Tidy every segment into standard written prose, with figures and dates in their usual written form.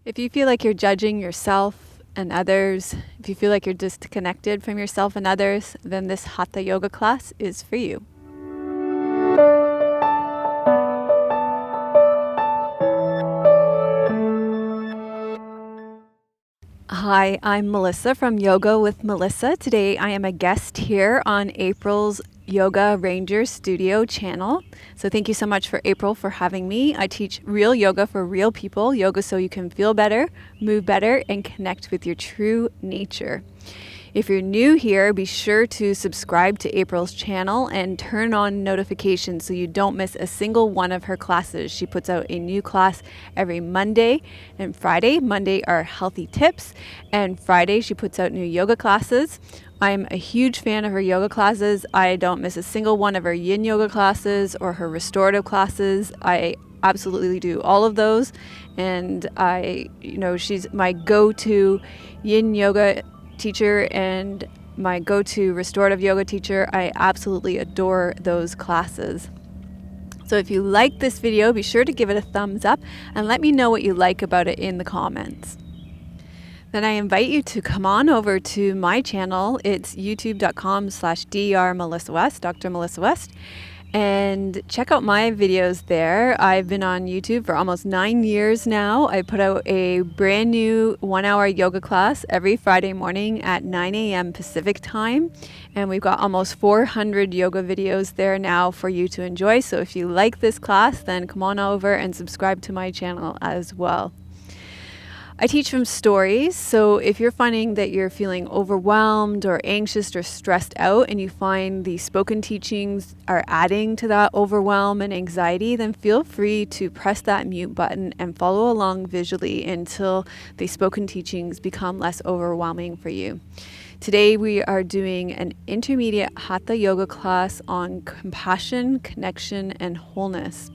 If you feel like you're judging yourself and others, if you feel like you're disconnected from yourself and others, then this Hatha yoga class is for you. Hi, I'm Melissa from Yoga with Melissa. Today I am a guest here on April's Yoga Ranger Studio channel. So thank you so much for April for having me. I teach real yoga for real people, yoga so you can feel better, move better, and connect with your true nature. If you're new here, be sure to subscribe to April's channel and turn on notifications so you don't miss a single one of her classes. She puts out a new class every Monday and Friday. Monday are healthy tips, and Friday she puts out new yoga classes. I'm a huge fan of her yoga classes. I don't miss a single one of her yin yoga classes or her restorative classes. I absolutely do all of those, and she's my go-to yin yoga teacher and my go-to restorative yoga teacher. I absolutely adore those classes. So if you like this video, be sure to give it a thumbs up and let me know what you like about it in the comments. Then I invite you to come on over to my channel. It's youtube.com/drmelissawest, Dr. Melissa West, and check out my videos there. I've been on YouTube for almost 9 years now. I put out a brand new 1-hour yoga class every Friday morning at 9 a.m. Pacific time. And we've got almost 400 yoga videos there now for you to enjoy. So if you like this class, then come on over and subscribe to my channel as well. I teach from stories, so if you're finding that you're feeling overwhelmed or anxious or stressed out and you find the spoken teachings are adding to that overwhelm and anxiety, then feel free to press that mute button and follow along visually until the spoken teachings become less overwhelming for you. Today we are doing an intermediate Hatha yoga class on compassion, connection, and wholeness.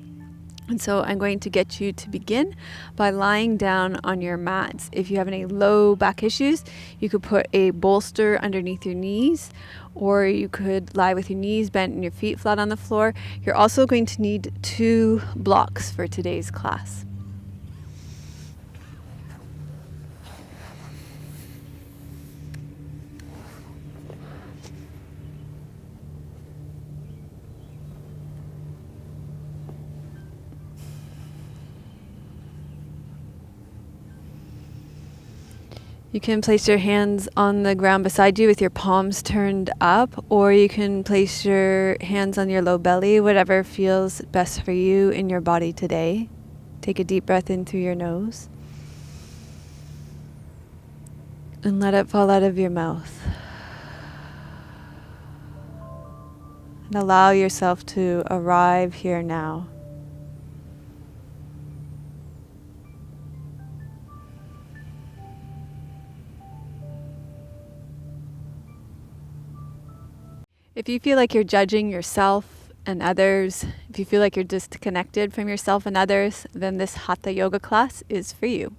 And so I'm going to get you to begin by lying down on your mats. If you have any low back issues, you could put a bolster underneath your knees, or you could lie with your knees bent and your feet flat on the floor. You're also going to need 2 blocks for today's class. You can place your hands on the ground beside you with your palms turned up, or you can place your hands on your low belly, whatever feels best for you in your body today. Take a deep breath in through your nose and let it fall out of your mouth. And allow yourself to arrive here now. If you feel like you're judging yourself and others, if you feel like you're disconnected from yourself and others, then this Hatha yoga class is for you.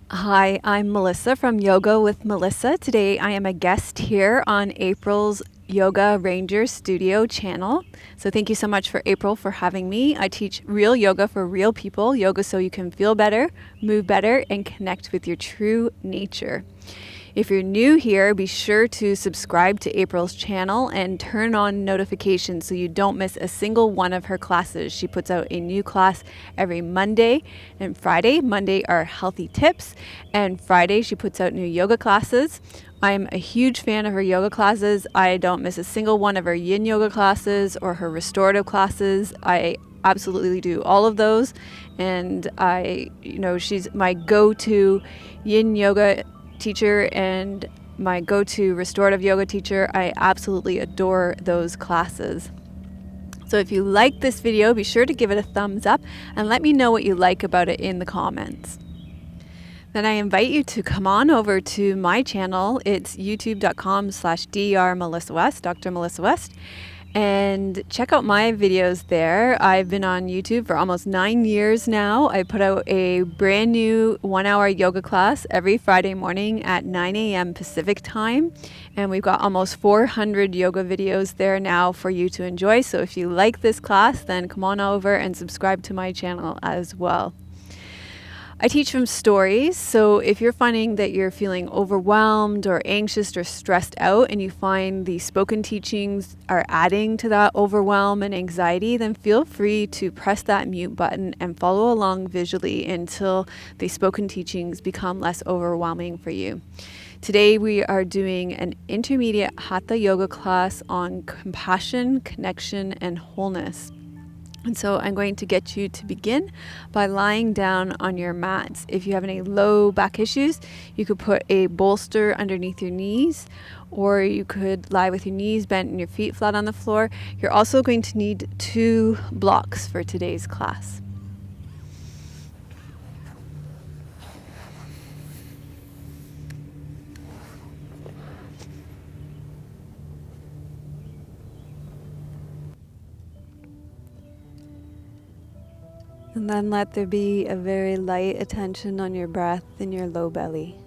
Hi, I'm Melissa from Yoga with Melissa. Today I am a guest here on April's Yoga Ranger Studio channel. So thank you so much for April for having me. I teach real yoga for real people, yoga so you can feel better, move better, and connect with your true nature. If you're new here, be sure to subscribe to April's channel and turn on notifications so you don't miss a single one of her classes. She puts out a new class every Monday and Friday. Monday are healthy tips, and Friday she puts out new yoga classes. I'm a huge fan of her yoga classes. I don't miss a single one of her yin yoga classes or her restorative classes. I absolutely do all of those, and she's my go-to yin yoga teacher and my go-to restorative yoga teacher. I absolutely adore those classes. So if you like this video, be sure to give it a thumbs up and let me know what you like about it in the comments. Then I invite you to come on over to my channel. It's youtube.com/drmelissawest, Dr. Melissa West, and check out my videos there. I've been on YouTube for almost 9 years now. I put out a brand new 1-hour yoga class every Friday morning at 9 a.m. Pacific time. And we've got almost 400 yoga videos there now for you to enjoy. So if you like this class, then come on over and subscribe to my channel as well. I teach from stories, so if you're finding that you're feeling overwhelmed or anxious or stressed out and you find the spoken teachings are adding to that overwhelm and anxiety, then feel free to press that mute button and follow along visually until the spoken teachings become less overwhelming for you. Today we are doing an intermediate Hatha yoga class on compassion, connection, and wholeness. And so I'm going to get you to begin by lying down on your mats. If you have any low back issues, you could put a bolster underneath your knees, or you could lie with your knees bent and your feet flat on the floor. You're also going to need 2 blocks for today's class. And then let there be a very light attention on your breath in your low belly.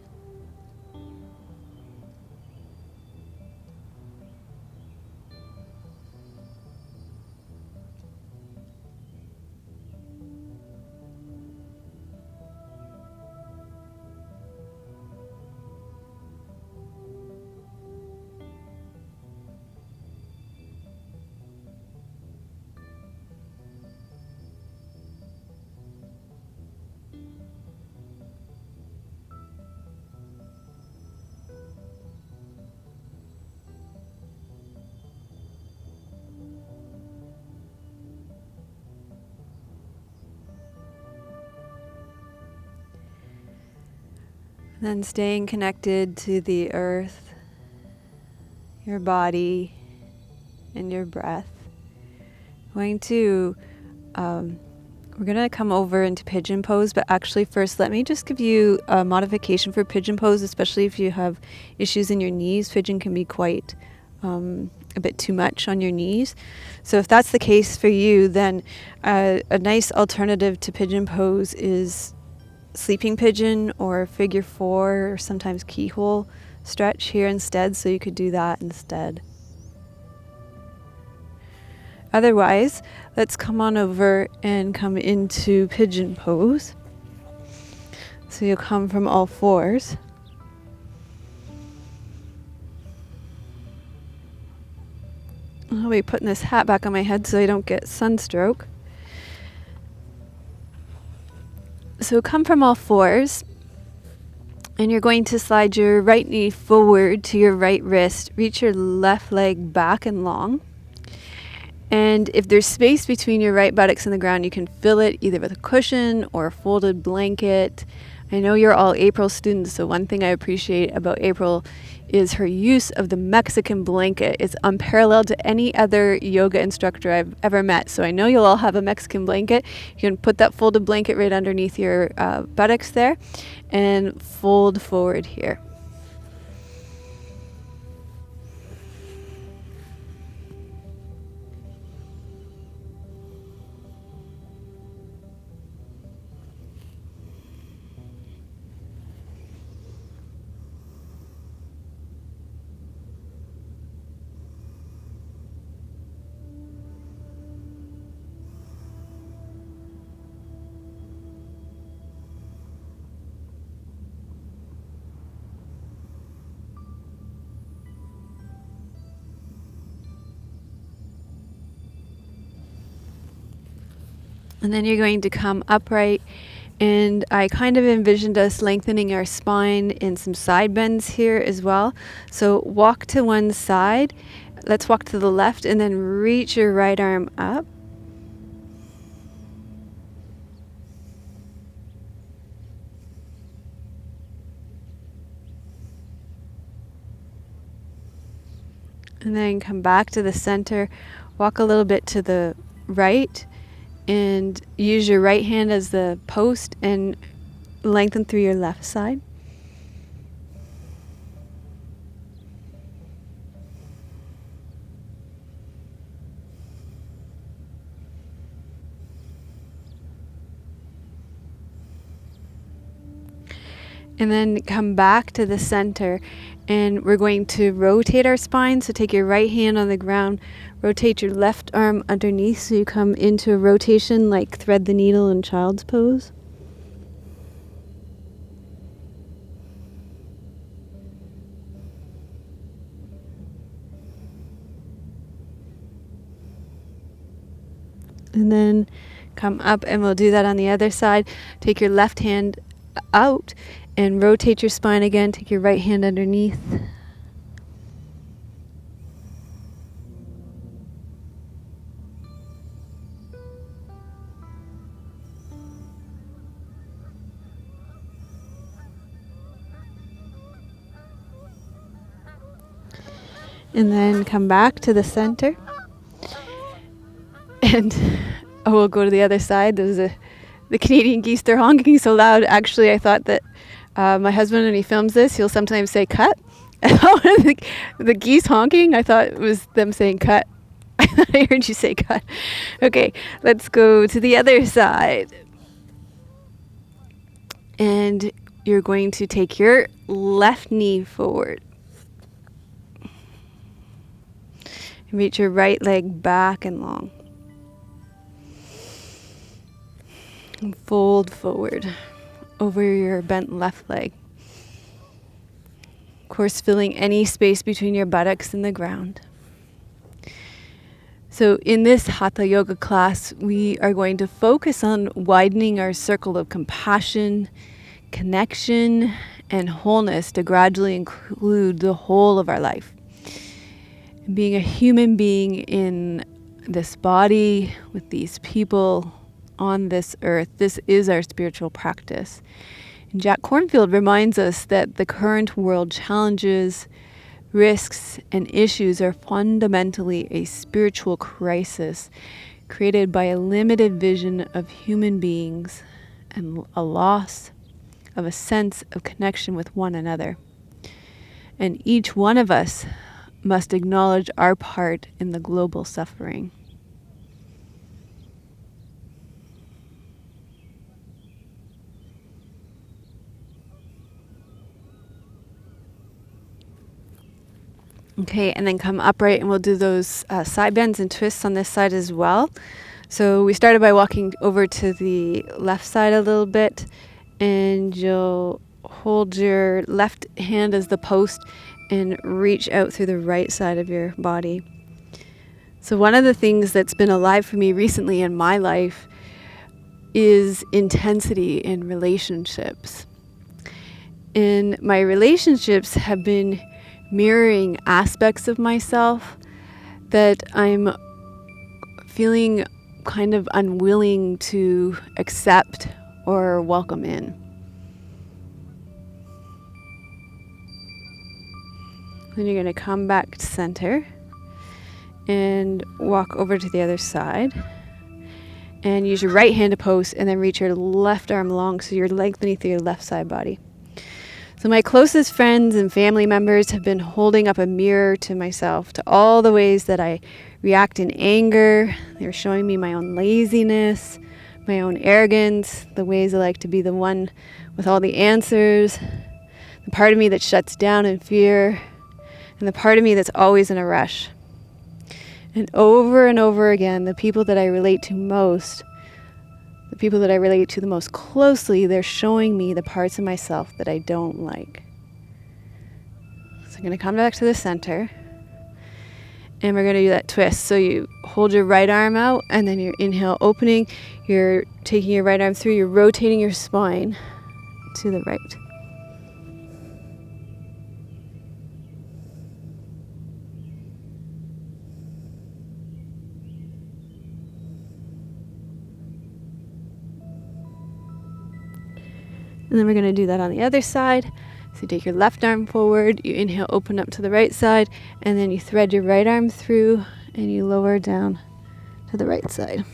Then staying connected to the earth, your body, and your breath. We're going to come over into pigeon pose, but actually first let me just give you a modification for pigeon pose, especially if you have issues in your knees. Pigeon can be quite a bit too much on your knees. So if that's the case for you, then a nice alternative to pigeon pose is sleeping pigeon or figure 4 or sometimes keyhole stretch here instead, so you could do that instead. Otherwise, let's come on over and come into pigeon pose. So you'll come from all 4s. I'll be putting this hat back on my head so I don't get sunstroke. So come from all 4s, and you're going to slide your right knee forward to your right wrist. Reach your left leg back and long. And if there's space between your right buttocks and the ground, you can fill it either with a cushion or a folded blanket. I know you're all Aprille students, so one thing I appreciate about Aprille is her use of the Mexican blanket. It's unparalleled to any other yoga instructor I've ever met. So I know you'll all have a Mexican blanket. You can put that folded blanket right underneath your buttocks there and fold forward here. And then you're going to come upright, and I kind of envisioned us lengthening our spine in some side bends here as well. So walk to one side, let's walk to the left, and then reach your right arm up. And then come back to the center, walk a little bit to the right, and use your right hand as the post and lengthen through your left side. And then come back to the center, and we're going to rotate our spine. So take your right hand on the ground, rotate your left arm underneath so you come into a rotation like thread the needle in child's pose. And then come up, and we'll do that on the other side. Take your left hand out and rotate your spine again. Take your right hand underneath. And then come back to the center. And we'll go to the other side. The Canadian geese, they're honking so loud. Actually, I thought that my husband, when he films this, he'll sometimes say cut. The geese honking, I thought it was them saying cut. I thought I heard you say cut. Okay, let's go to the other side. And you're going to take your left knee forward. And reach your right leg back and long. And fold forward over your bent left leg. Of course, filling any space between your buttocks and the ground. So in this Hatha yoga class, we are going to focus on widening our circle of compassion, connection, and wholeness to gradually include the whole of our life. And being a human being in this body, with these people, on this earth, this is our spiritual practice. And Jack Kornfield reminds us that the current world challenges, risks, and issues are fundamentally a spiritual crisis created by a limited vision of human beings and a loss of a sense of connection with one another. And each one of us must acknowledge our part in the global suffering. Okay, and then come upright, and we'll do those side bends and twists on this side as well. So we started by walking over to the left side a little bit, and you'll hold your left hand as the post and reach out through the right side of your body. So one of the things that's been alive for me recently in my life is intensity in relationships. And my relationships have been mirroring aspects of myself that I'm feeling kind of unwilling to accept or welcome in. Then you're going to come back to center and walk over to the other side and use your right hand to post, and then reach your left arm long so you're lengthening through your left side body. So my closest friends and family members have been holding up a mirror to myself, to all the ways that I react in anger. They're showing me my own laziness, my own arrogance, the ways I like to be the one with all the answers, the part of me that shuts down in fear, and the part of me that's always in a rush. And over again, the people that I relate to most, the people that I relate to the most closely, they're showing me the parts of myself that I don't like. So I'm going to come back to the center, and we're going to do that twist. So you hold your right arm out, and then you're inhale, opening. You're taking your right arm through. You're rotating your spine to the right. And then we're going to do that on the other side. So you take your left arm forward, you inhale, open up to the right side, and then you thread your right arm through and you lower down to the right side.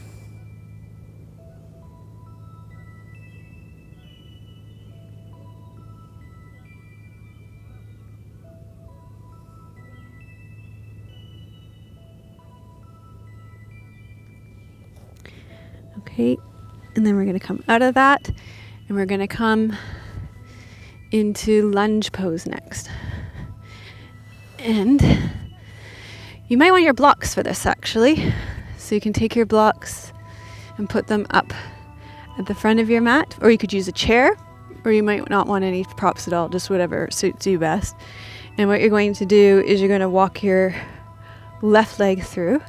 Okay, and then we're going to come out of that, and we're going to come into lunge pose next. And you might want your blocks for this actually. So you can take your blocks and put them up at the front of your mat, or you could use a chair, or you might not want any props at all, just whatever suits you best. And what you're going to do is you're going to walk your left leg through.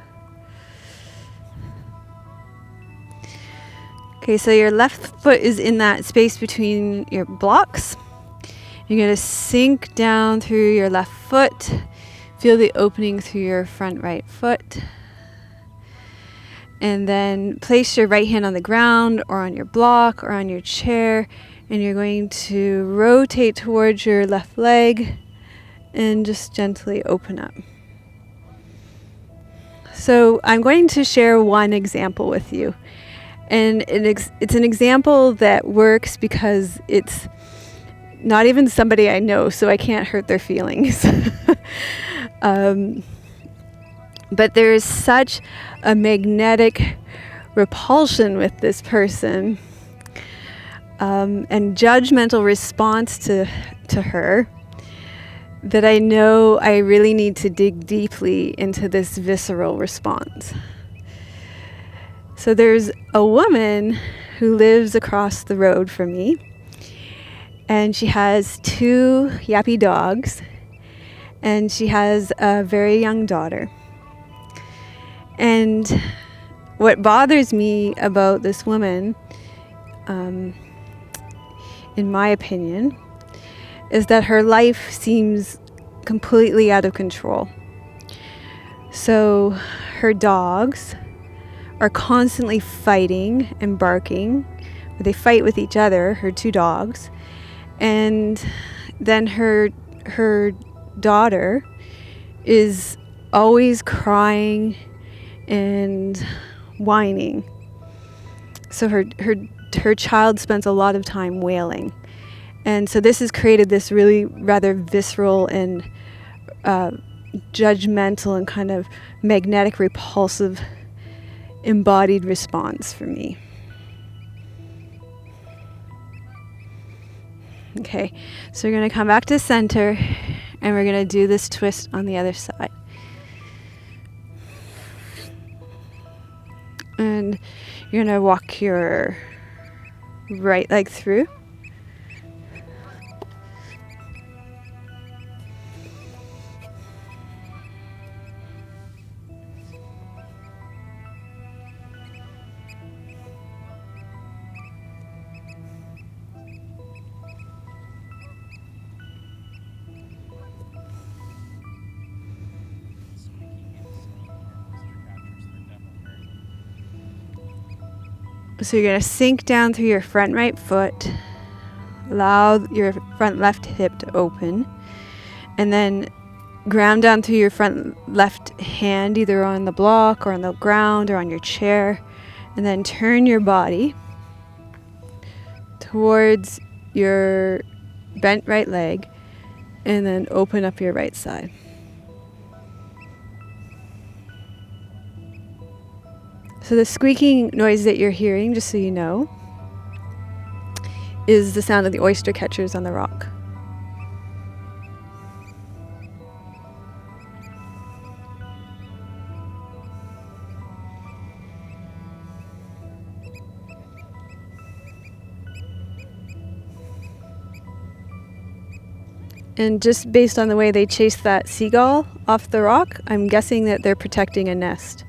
Okay, so your left foot is in that space between your blocks. You're going to sink down through your left foot. Feel the opening through your front right foot. And then place your right hand on the ground or on your block or on your chair. And you're going to rotate towards your left leg and just gently open up. So I'm going to share one example with you. And it's an example that works because it's not even somebody I know, so I can't hurt their feelings. But there is such a magnetic repulsion with this person and judgmental response to her that I know I really need to dig deeply into this visceral response. So there's a woman who lives across the road from me, and she has 2 yappy dogs, and she has a very young daughter. And what bothers me about this woman, in my opinion, is that her life seems completely out of control. So her dogs are constantly fighting and barking. They fight with each other, her 2 dogs. And then her daughter is always crying and whining. So her child spends a lot of time wailing. And so this has created this really rather visceral and judgmental and kind of magnetic, repulsive, embodied response for me. Okay, so we're going to come back to center and we're going to do this twist on the other side. And you're going to walk your right leg through. So you're going to sink down through your front right foot, allow your front left hip to open, and then ground down through your front left hand, either on the block or on the ground or on your chair, and then turn your body towards your bent right leg, and then open up your right side. So the squeaking noise that you're hearing, just so you know, is the sound of the oyster catchers on the rock. And just based on the way they chase that seagull off the rock, I'm guessing that they're protecting a nest.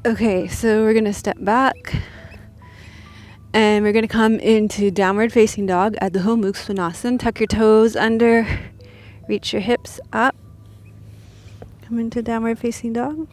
Okay, so we're going to step back and we're going to come into downward facing dog, Adho Mukha Svanasana. Tuck your toes under, reach your hips up. Come into downward facing dog.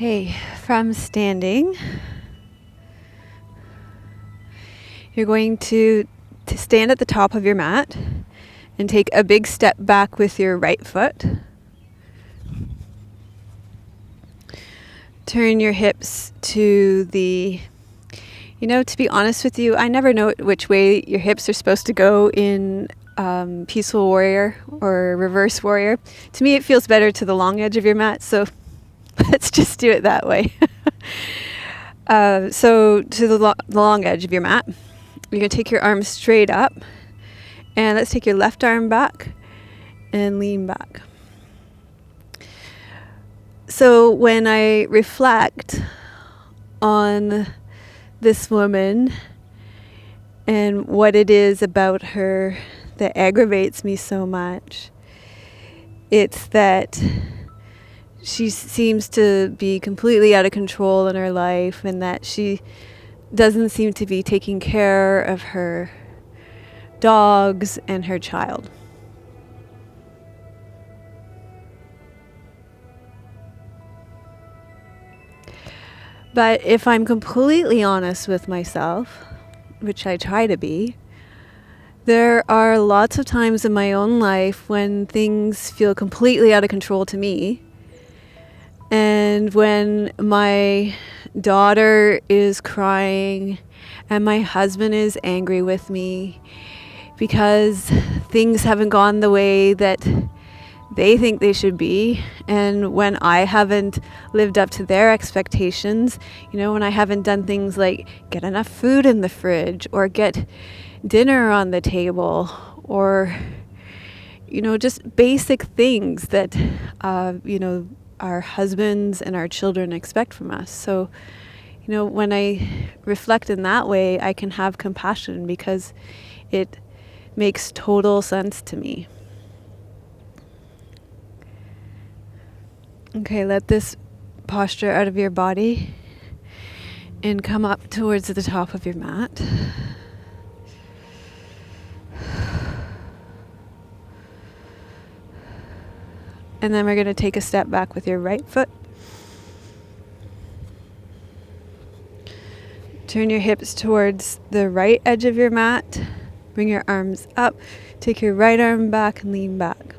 Okay, from standing, you're going to stand at the top of your mat and take a big step back with your right foot. Turn your hips to the, to be honest with you, I never know which way your hips are supposed to go in Peaceful Warrior or Reverse Warrior. To me, it feels better to the long edge of your mat, so let's just do it that way. So to the long edge of your mat, you're going to take your arms straight up, and let's take your left arm back and lean back. So when I reflect on this woman and what it is about her that aggravates me so much, it's that she seems to be completely out of control in her life, and that she doesn't seem to be taking care of her dogs and her child. But if I'm completely honest with myself, which I try to be, there are lots of times in my own life when things feel completely out of control to me. And when my daughter is crying and my husband is angry with me because things haven't gone the way that they think they should be, and when I haven't lived up to their expectations, when I haven't done things like get enough food in the fridge or get dinner on the table, or just basic things that our husbands and our children expect from us. So when I reflect in that way, I can have compassion because it makes total sense to me. Okay, let this posture out of your body and come up towards the top of your mat. And then we're going to take a step back with your right foot. Turn your hips towards the right edge of your mat. Bring your arms up. Take your right arm back and lean back.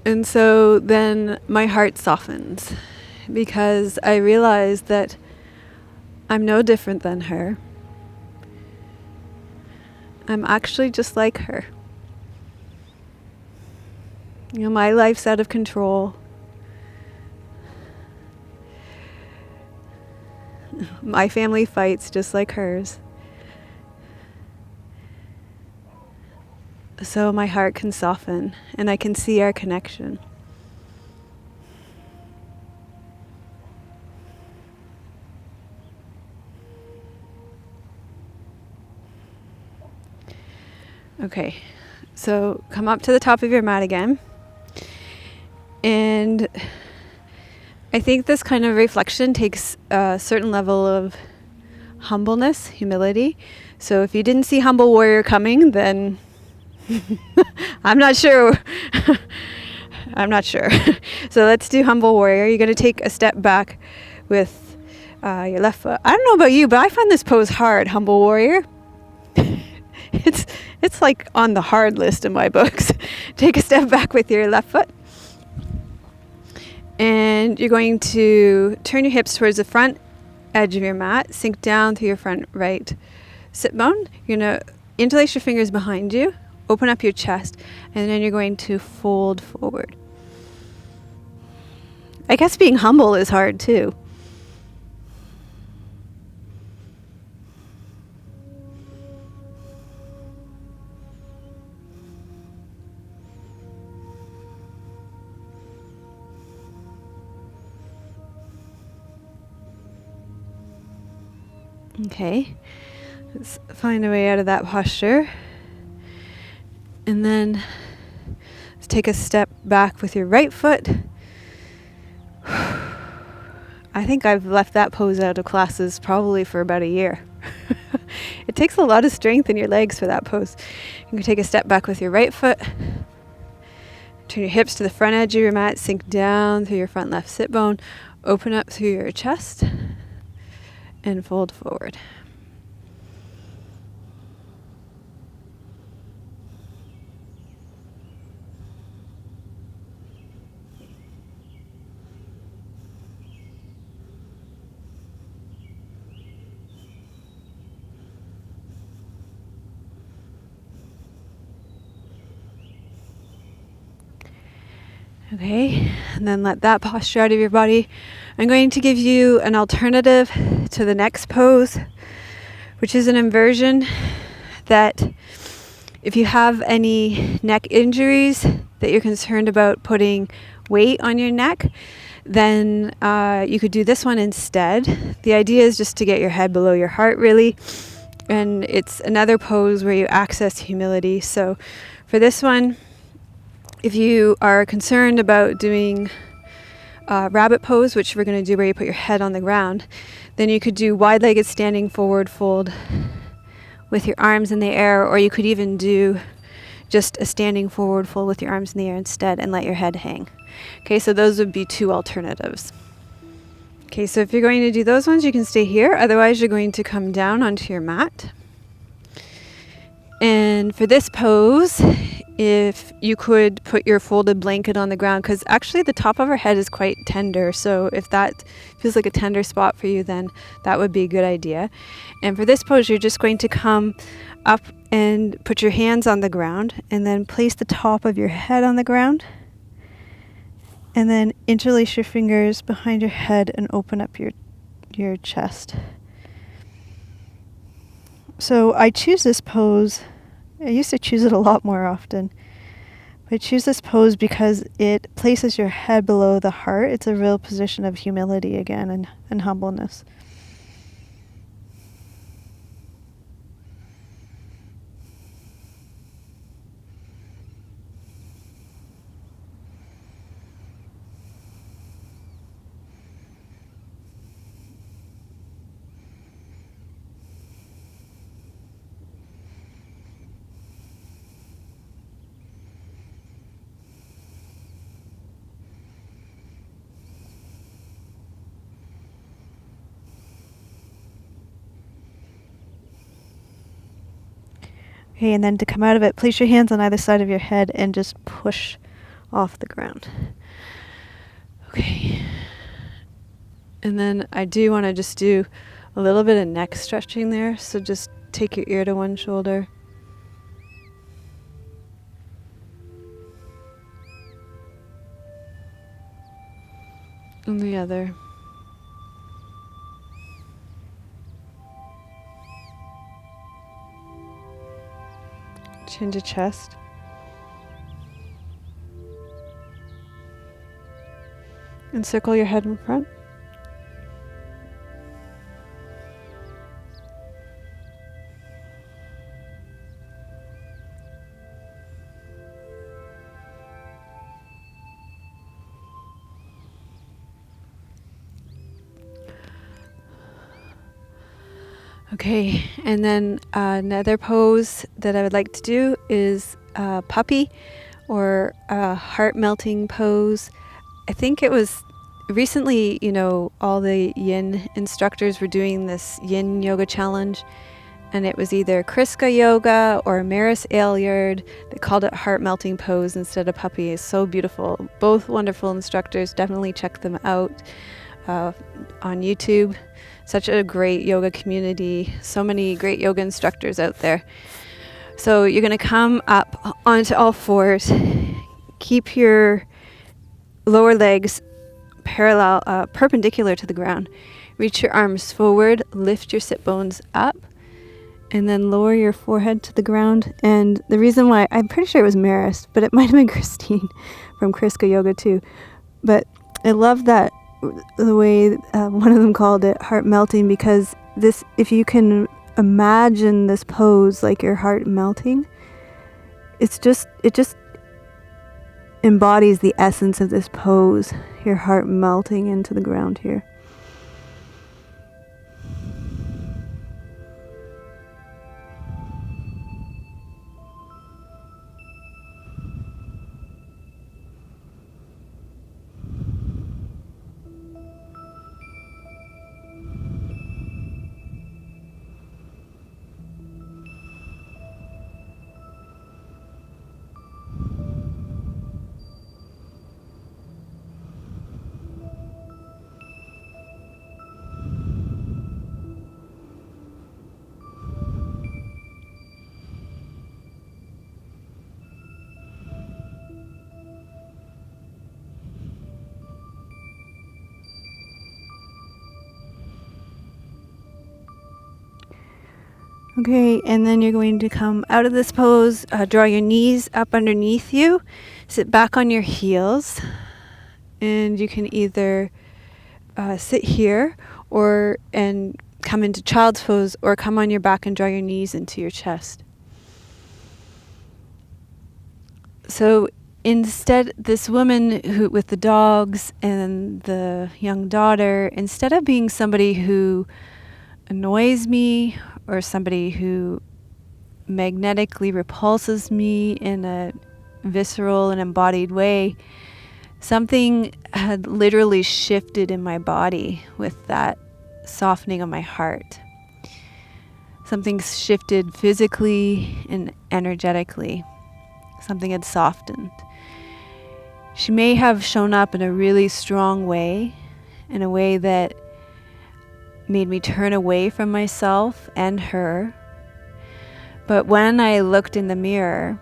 And so then my heart softens because I realize that I'm no different than her. I'm actually just like her. My life's out of control. My family fights just like hers. So my heart can soften and I can see our connection. Okay, so come up to the top of your mat again. And I think this kind of reflection takes a certain level of humbleness, humility. So if you didn't see Humble Warrior coming, then I'm not sure. So let's do Humble Warrior. You're going to take a step back with your left foot. I don't know about you, but I find this pose hard, Humble Warrior. It's like on the hard list in my books. Take a step back with your left foot. And you're going to turn your hips towards the front edge of your mat. Sink down through your front right sit bone. You're going to interlace your fingers behind you. Open up your chest. And then you're going to fold forward. I guess being humble is hard too. Okay, let's find a way out of that posture. And then let's take a step back with your right foot. I think I've left that pose out of classes probably for about a year. It takes a lot of strength in your legs for that pose. You can take a step back with your right foot. Turn your hips to the front edge of your mat. Sink down through your front left sit bone. Open up through your chest. And fold forward. Okay, and then let that posture out of your body. I'm going to give you an alternative to the next pose, which is an inversion that if you have any neck injuries that you're concerned about putting weight on your neck, then you could do this one instead. The idea is just to get your head below your heart, really. And it's another pose where you access humility. So for this one, if you are concerned about doing rabbit pose, which we're going to do where you put your head on the ground, then you could do wide-legged standing forward fold with your arms in the air, or you could even do just a standing forward fold with your arms in the air instead and let your head hang. Okay, so those would be two alternatives. Okay, so if you're going to do those ones, you can stay here. Otherwise, you're going to come down onto your mat. And for this pose, if you could put your folded blanket on the ground, because actually the top of our head is quite tender, so if that feels like a tender spot for you, then that would be a good idea. And for this pose, you're just going to come up and put your hands on the ground, and then place the top of your head on the ground, and then interlace your fingers behind your head and open up your chest. So I choose this pose. I used to choose it a lot more often. But I choose this pose because it places your head below the heart. It's a real position of humility again and humbleness. Okay, and then to come out of it, place your hands on either side of your head and just push off the ground. Okay. And then I do want to just do a little bit of neck stretching there. So just take your ear to one shoulder. And the other. Chin to chest. And circle your head in front. Okay, and then another pose that I would like to do is puppy, or a heart melting pose. I think it was recently, all the yin instructors were doing this yin yoga challenge, and it was either Kriska yoga or Maris Ailyard. They called it heart melting pose instead of puppy. It's so beautiful. Both wonderful instructors. Definitely check them out on YouTube. Such a great yoga community. So many great yoga instructors out there. So you're going to come up onto all fours. Keep your lower legs perpendicular to the ground. Reach your arms forward. Lift your sit bones up. And then lower your forehead to the ground. And the reason why, I'm pretty sure it was Maris, but it might have been Christine from Kriska Yoga too. But I love that the way one of them called it heart melting, because this, if you can imagine this pose like your heart melting, it just embodies the essence of this pose, your heart melting into the ground here. Okay, and then you're going to come out of this pose, draw your knees up underneath you, sit back on your heels, and you can either sit here and come into child's pose, or come on your back and draw your knees into your chest. So instead, this woman who with the dogs and the young daughter, instead of being somebody who annoys me or somebody who magnetically repulses me in a visceral and embodied way, something had literally shifted in my body with that softening of my heart. Something shifted physically and energetically. Something had softened. She may have shown up in a really strong way, in a way that made me turn away from myself and her. But when I looked in the mirror,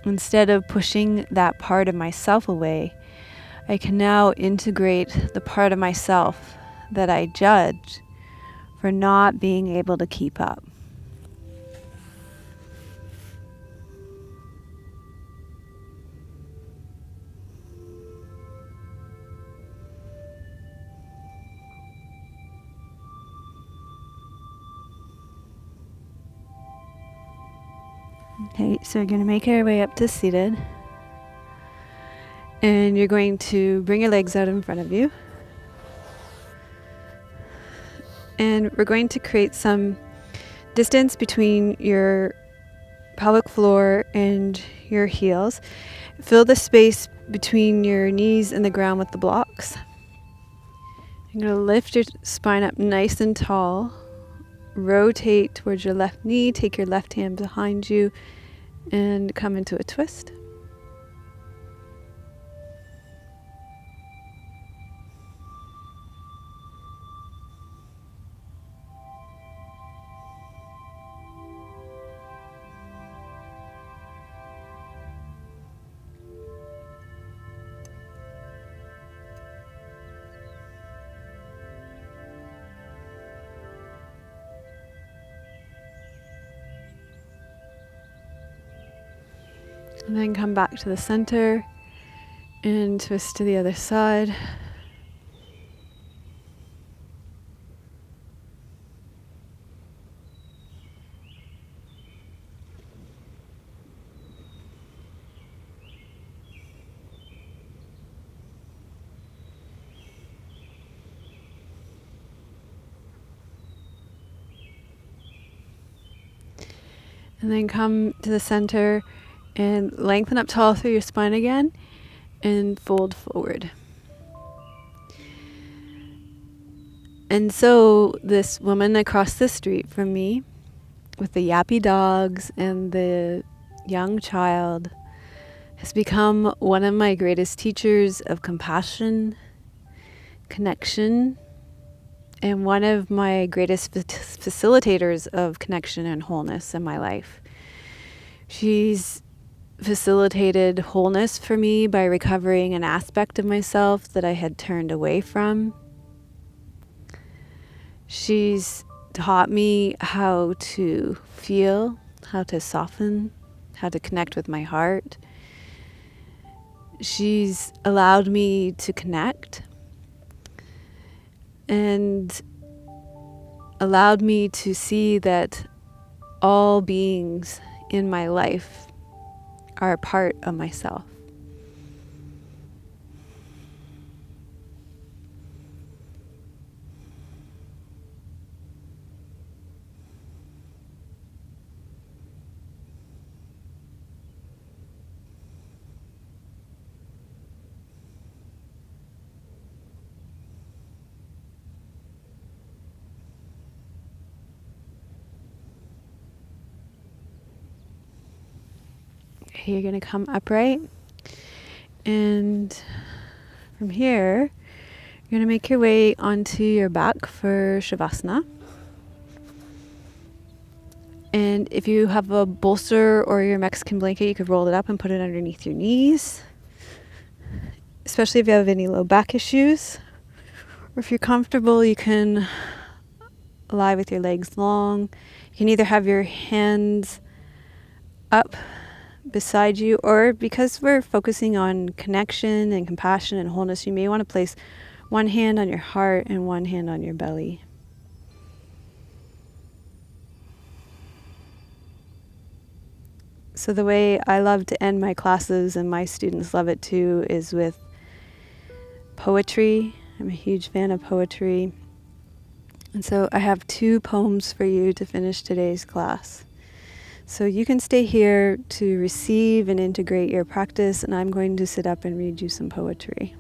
instead of pushing that part of myself away, I can now integrate the part of myself that I judge for not being able to keep up. Okay, so you're going to make your way up to seated. And you're going to bring your legs out in front of you. And we're going to create some distance between your pelvic floor and your heels. Fill the space between your knees and the ground with the blocks. You're going to lift your spine up nice and tall. Rotate towards your left knee. Take your left hand behind you and come into a twist. And then come back to the center and twist to the other side. And then come to the center and lengthen up tall through your spine again and fold forward. And so this woman across the street from me with the yappy dogs and the young child has become one of my greatest teachers of compassion, connection, and one of my greatest facilitators of connection and wholeness in my life. She's facilitated wholeness for me by recovering an aspect of myself that I had turned away from. She's taught me how to feel, how to soften, how to connect with my heart. She's allowed me to connect and allowed me to see that all beings in my life are a part of myself. Okay, you're going to come upright, and from here you're going to make your way onto your back for shavasana. And if you have a bolster or your Mexican blanket, you could roll it up and put it underneath your knees, especially if you have any low back issues. Or if you're comfortable, you can lie with your legs long. You can either have your hands up beside you, or because we're focusing on connection and compassion and wholeness, you may want to place one hand on your heart and one hand on your belly. So the way I love to end my classes, and my students love it too, is with poetry. I'm a huge fan of poetry. And so I have 2 poems for you to finish today's class. So you can stay here to receive and integrate your practice, and I'm going to sit up and read you some poetry.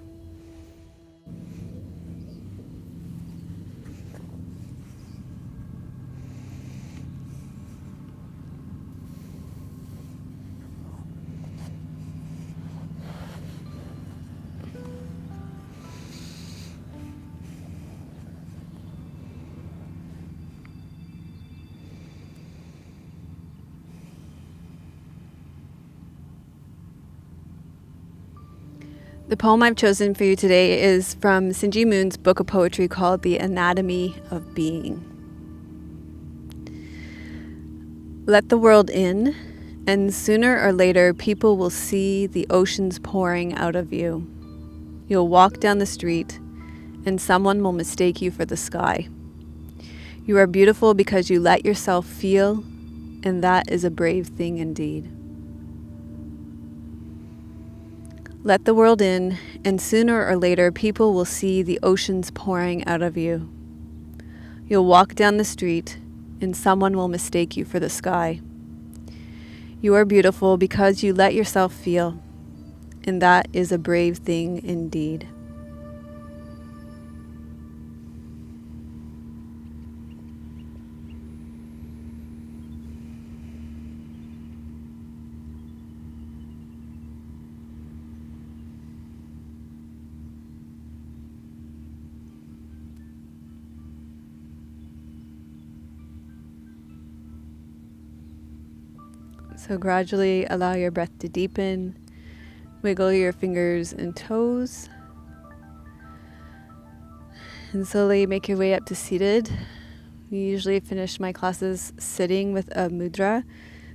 The poem I've chosen for you today is from Sinji Moon's book of poetry called The Anatomy of Being. Let the world in, and sooner or later people will see the oceans pouring out of you. You'll walk down the street, and someone will mistake you for the sky. You are beautiful because you let yourself feel, and that is a brave thing indeed. Let the world in, and sooner or later people will see the oceans pouring out of you. You'll walk down the street, and someone will mistake you for the sky. You are beautiful because you let yourself feel, and that is a brave thing indeed. So gradually allow your breath to deepen. Wiggle your fingers and toes. And slowly make your way up to seated. We usually finish my classes sitting with a mudra.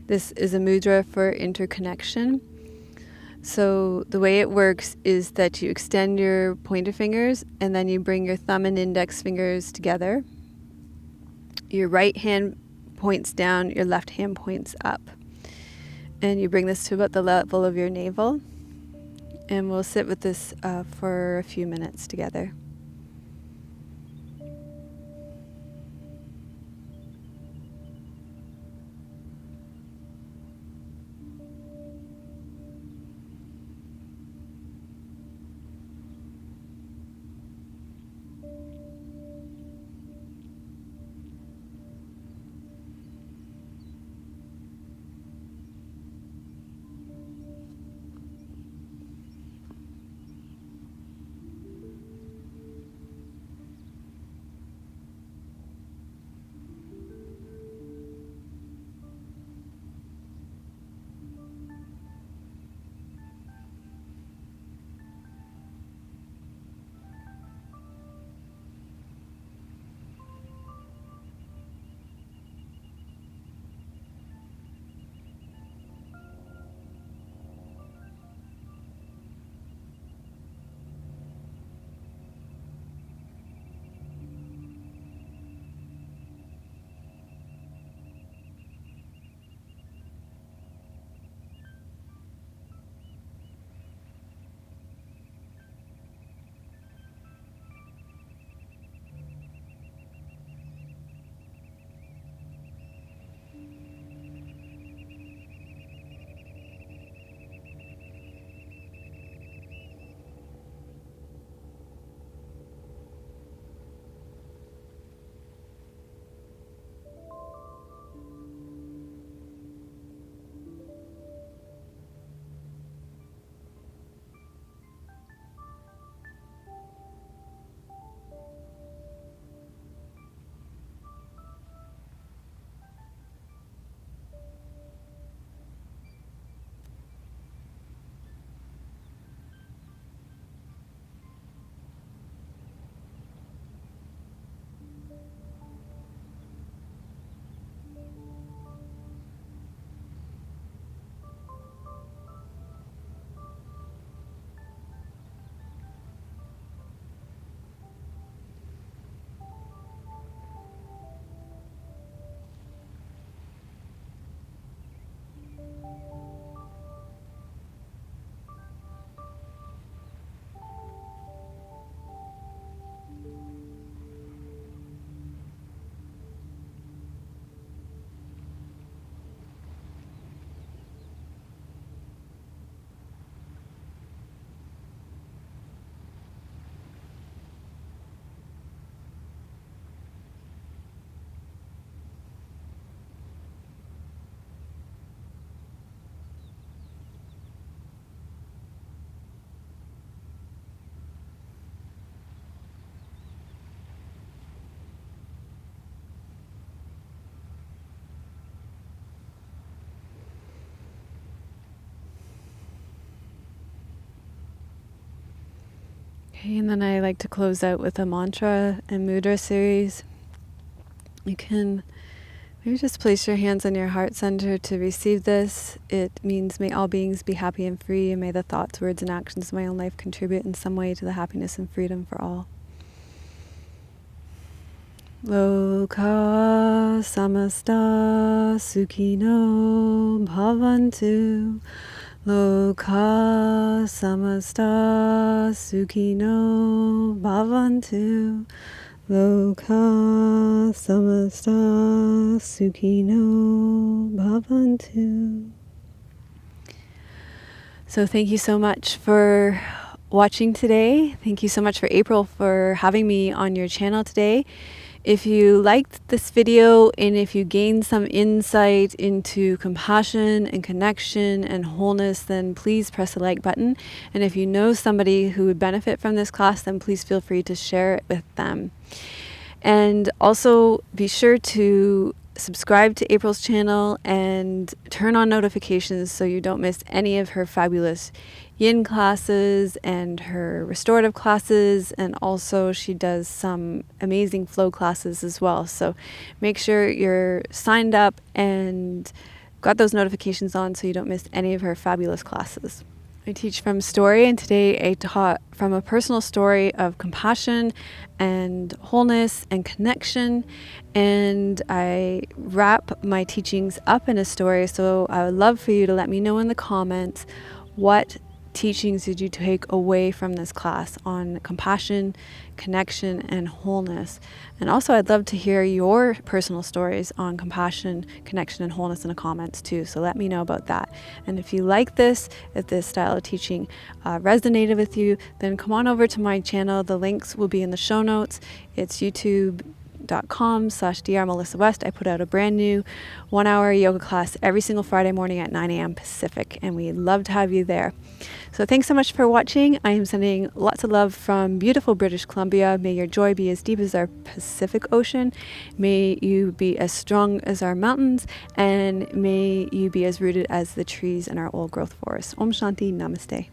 This is a mudra for interconnection. So the way it works is that you extend your pointer fingers and then you bring your thumb and index fingers together. Your right hand points down, your left hand points up. And you bring this to about the level of your navel. And we'll sit with this for a few minutes together. Okay, and then I like to close out with a mantra and mudra series. You can maybe just place your hands on your heart center to receive this. It means may all beings be happy and free, and may the thoughts, words, and actions of my own life contribute in some way to the happiness and freedom for all. Loka samasta sukhino bhavantu. Loka samasta sukhino bhavantu. Loka samasta sukhino bhavantu. So thank you so much for watching today. Thank you so much for April for having me on your channel today. If you liked this video and if you gained some insight into compassion and connection and wholeness, then please press the like button. And if you know somebody who would benefit from this class, then please feel free to share it with them. And also be sure to subscribe to April's channel and turn on notifications so you don't miss any of her fabulous yin classes and her restorative classes, and also she does some amazing flow classes as well. So make sure you're signed up and got those notifications on so you don't miss any of her fabulous classes. I teach from story, and today I taught from a personal story of compassion and wholeness and connection, and I wrap my teachings up in a story. So I would love for you to let me know in the comments what teachings did you take away from this class on compassion, connection, and wholeness. And also I'd love to hear your personal stories on compassion, connection, and wholeness in the comments too. So let me know about that. And if you like this, if this style of teaching resonated with you, then come on over to my channel. The links will be in the show notes. It's youtube.com/Dr. Melissa West. I put out a brand new 1-hour yoga class every single Friday morning at 9 a.m. Pacific, and we'd love to have you there. So thanks so much for watching. I am sending lots of love from beautiful British Columbia. May your joy be as deep as our Pacific Ocean. May you be as strong as our mountains, and may you be as rooted as the trees in our old growth forest. Om Shanti, Namaste.